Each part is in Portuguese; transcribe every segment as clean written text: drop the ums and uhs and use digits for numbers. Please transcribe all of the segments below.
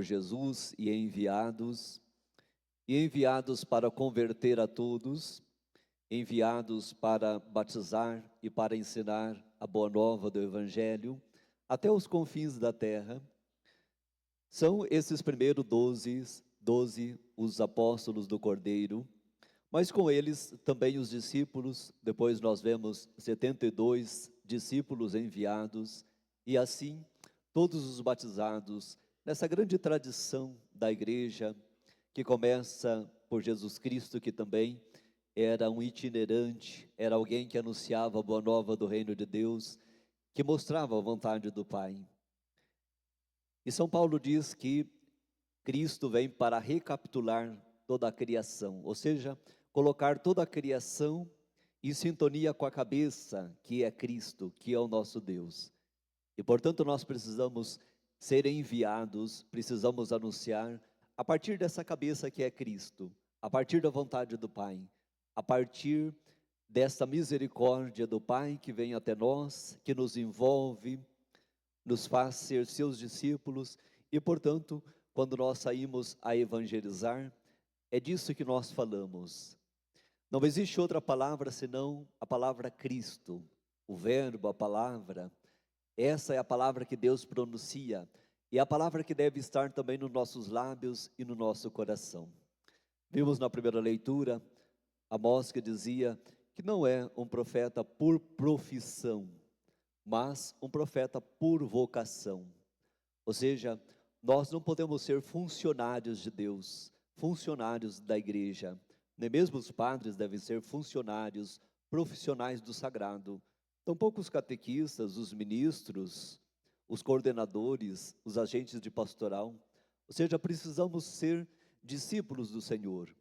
Jesus e enviados para converter a todos, enviados para batizar e para ensinar a boa nova do Evangelho até os confins da terra. São esses primeiros 12 os apóstolos do Cordeiro, mas com eles também os discípulos. Depois nós vemos 72 discípulos enviados, e assim todos os batizados, nessa grande tradição da igreja, que começa por Jesus Cristo, que também era um itinerante, era alguém que anunciava a boa nova do reino de Deus, que mostrava a vontade do Pai. E São Paulo diz que Cristo vem para recapitular toda a criação, ou seja, colocar toda a criação em sintonia com a cabeça, que é Cristo, que é o nosso Deus. E portanto nós precisamos ser enviados, precisamos anunciar a partir dessa cabeça que é Cristo, a partir da vontade do Pai, a partir dessa misericórdia do Pai que vem até nós, que nos envolve, nos faz ser seus discípulos. E portanto, quando nós saímos a evangelizar, é disso que nós falamos. Não existe outra palavra senão a palavra Cristo, o verbo, a palavra. Essa é a palavra que Deus pronuncia, e a palavra que deve estar também nos nossos lábios e no nosso coração. Vimos na primeira leitura, Amós, que dizia que não é um profeta por profissão, mas um profeta por vocação. Ou seja, nós não podemos ser funcionários de Deus, funcionários da igreja. Nem mesmo os padres devem ser funcionários profissionais do sagrado. Tampouco os catequistas, os ministros, os coordenadores, os agentes de pastoral. Ou seja, precisamos ser discípulos do Senhor.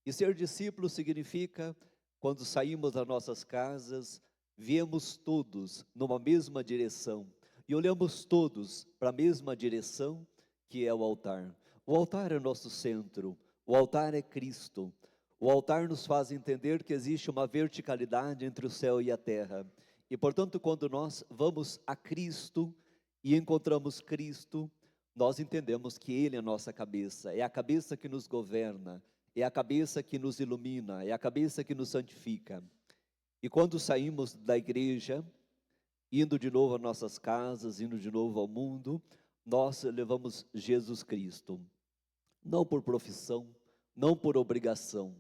E ser discípulo significa, quando saímos das nossas casas, viemos todos numa mesma direção e olhamos todos para a mesma direção, que é o altar. O altar é nosso centro, o altar é Cristo. O altar nos faz entender que existe uma verticalidade entre o céu e a terra. E portanto, quando nós vamos a Cristo e encontramos Cristo, nós entendemos que Ele é a nossa cabeça, é a cabeça que nos governa, é a cabeça que nos ilumina, é a cabeça que nos santifica. E quando saímos da igreja, indo de novo às nossas casas, indo de novo ao mundo, nós levamos Jesus Cristo, não por profissão, não por obrigação,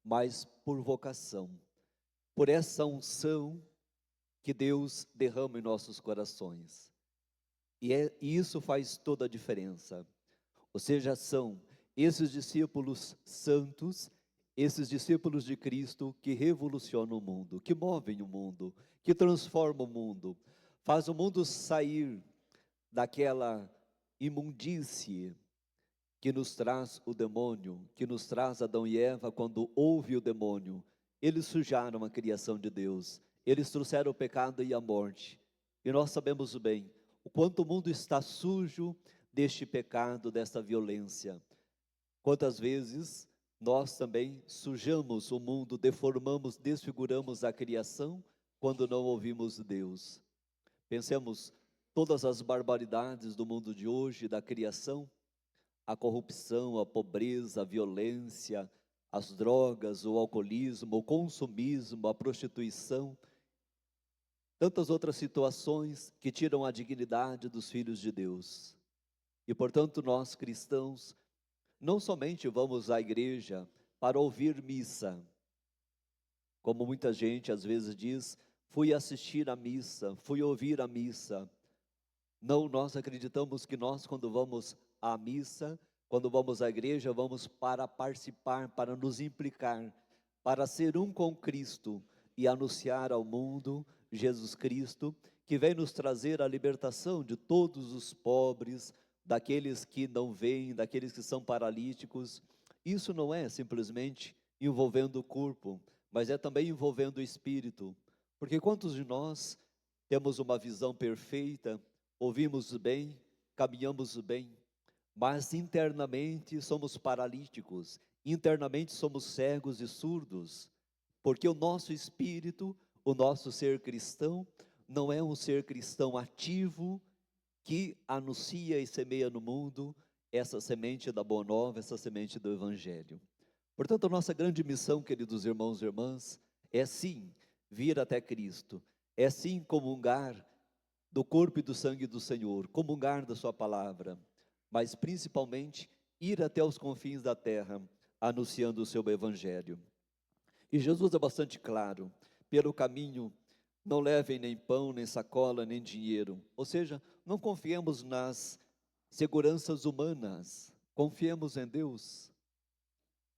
mas por vocação, por essa unção que Deus derrama em nossos corações. E isso faz toda a diferença. Ou seja, são esses discípulos santos, esses discípulos de Cristo que revolucionam o mundo, que movem o mundo, que transformam o mundo, faz o mundo sair daquela imundície que nos traz o demônio, que nos traz Adão e Eva quando houve o demônio. Eles sujaram a criação de Deus, eles trouxeram o pecado e a morte. E nós sabemos bem o quanto o mundo está sujo deste pecado, desta violência. Quantas vezes nós também sujamos o mundo, deformamos, desfiguramos a criação quando não ouvimos Deus. Pensemos todas as barbaridades do mundo de hoje, da criação, a corrupção, a pobreza, a violência, as drogas, o alcoolismo, o consumismo, a prostituição, tantas outras situações que tiram a dignidade dos filhos de Deus. E portanto nós cristãos não somente vamos à igreja para ouvir missa, como muita gente às vezes diz, fui assistir à missa, fui ouvir a missa. Não, nós acreditamos que nós, quando vamos à missa, quando vamos à igreja, vamos para participar, para nos implicar, para ser um com Cristo e anunciar ao mundo Jesus Cristo, que vem nos trazer a libertação de todos os pobres, daqueles que não veem, daqueles que são paralíticos. Isso não é simplesmente envolvendo o corpo, mas é também envolvendo o espírito, porque quantos de nós temos uma visão perfeita, ouvimos bem, caminhamos bem, mas internamente somos paralíticos, internamente somos cegos e surdos, porque o nosso espírito, o nosso ser cristão, não é um ser cristão ativo, que anuncia e semeia no mundo, essa semente da Boa Nova, essa semente do Evangelho. Portanto, a nossa grande missão, queridos irmãos e irmãs, é sim vir até Cristo, é sim comungar do corpo e do sangue do Senhor, comungar da sua palavra, mas principalmente ir até os confins da terra, anunciando o seu Evangelho. E Jesus é bastante claro: pelo caminho não levem nem pão, nem sacola, nem dinheiro. Ou seja, não confiemos nas seguranças humanas, confiemos em Deus.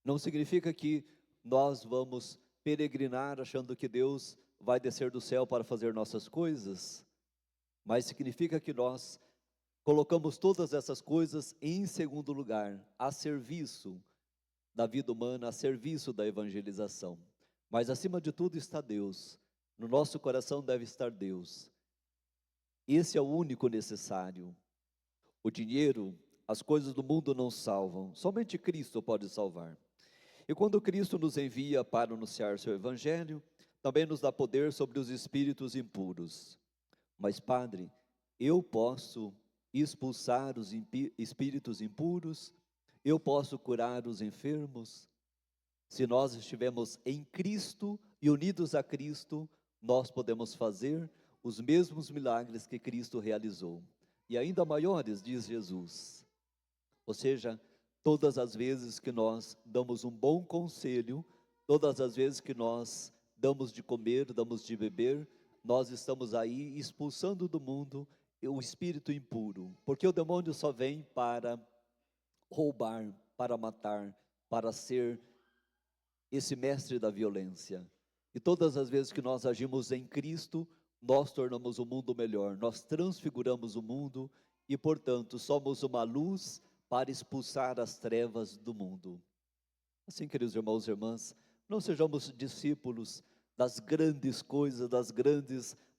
Não significa que nós vamos peregrinar achando que Deus vai descer do céu para fazer nossas coisas, mas significa que nós colocamos todas essas coisas em segundo lugar, a serviço da vida humana, a serviço da evangelização. Mas acima de tudo está Deus. No nosso coração deve estar Deus. Esse é o único necessário. O dinheiro, as coisas do mundo não salvam, somente Cristo pode salvar. E quando Cristo nos envia para anunciar seu Evangelho, também nos dá poder sobre os espíritos impuros. Mas, Padre, eu posso expulsar os espíritos impuros? Eu posso curar os enfermos? Se nós estivermos em Cristo e unidos a Cristo, nós podemos fazer os mesmos milagres que Cristo realizou. E ainda maiores, diz Jesus. Ou seja, todas as vezes que nós damos um bom conselho, todas as vezes que nós damos de comer, damos de beber, nós estamos aí expulsando do mundo o espírito impuro, porque o demônio só vem para roubar, para matar, para ser esse mestre da violência. E todas as vezes que nós agimos em Cristo, nós tornamos o mundo melhor, nós transfiguramos o mundo e, portanto, somos uma luz para expulsar as trevas do mundo. Assim, queridos irmãos e irmãs, não sejamos discípulos das grandes coisas,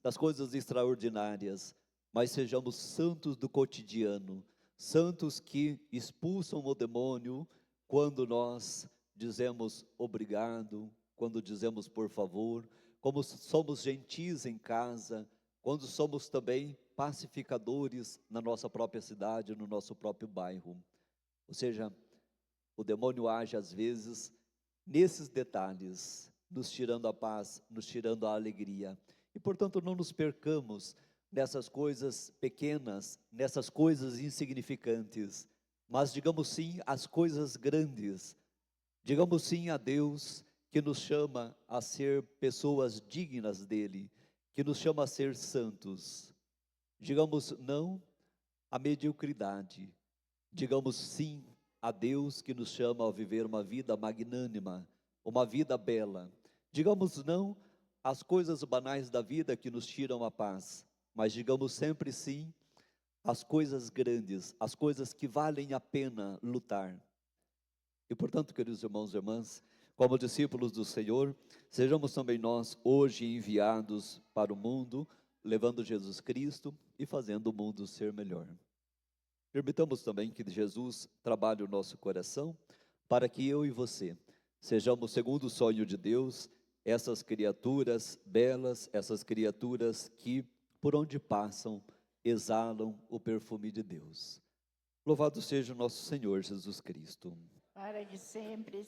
das coisas extraordinárias, mas sejamos santos do cotidiano, santos que expulsam o demônio quando nós dizemos obrigado, quando dizemos por favor, como somos gentis em casa, quando somos também pacificadores na nossa própria cidade, no nosso próprio bairro. Ou seja, o demônio age às vezes nesses detalhes, nos tirando a paz, nos tirando a alegria. E portanto não nos percamos nessas coisas pequenas, nessas coisas insignificantes, mas digamos sim às coisas grandes. Digamos sim a Deus que nos chama a ser pessoas dignas dele, que nos chama a ser santos. Digamos não à mediocridade. Digamos sim a Deus que nos chama a viver uma vida magnânima, uma vida bela. Digamos não às coisas banais da vida que nos tiram a paz, mas digamos sempre sim às coisas grandes, às coisas que valem a pena lutar. E portanto, queridos irmãos e irmãs, como discípulos do Senhor, sejamos também nós hoje enviados para o mundo, levando Jesus Cristo e fazendo o mundo ser melhor. Permitamos também que Jesus trabalhe o nosso coração, para que eu e você sejamos, segundo o sonho de Deus, essas criaturas belas, essas criaturas que, por onde passam, exalam o perfume de Deus. Louvado seja o nosso Senhor Jesus Cristo. Para de sempre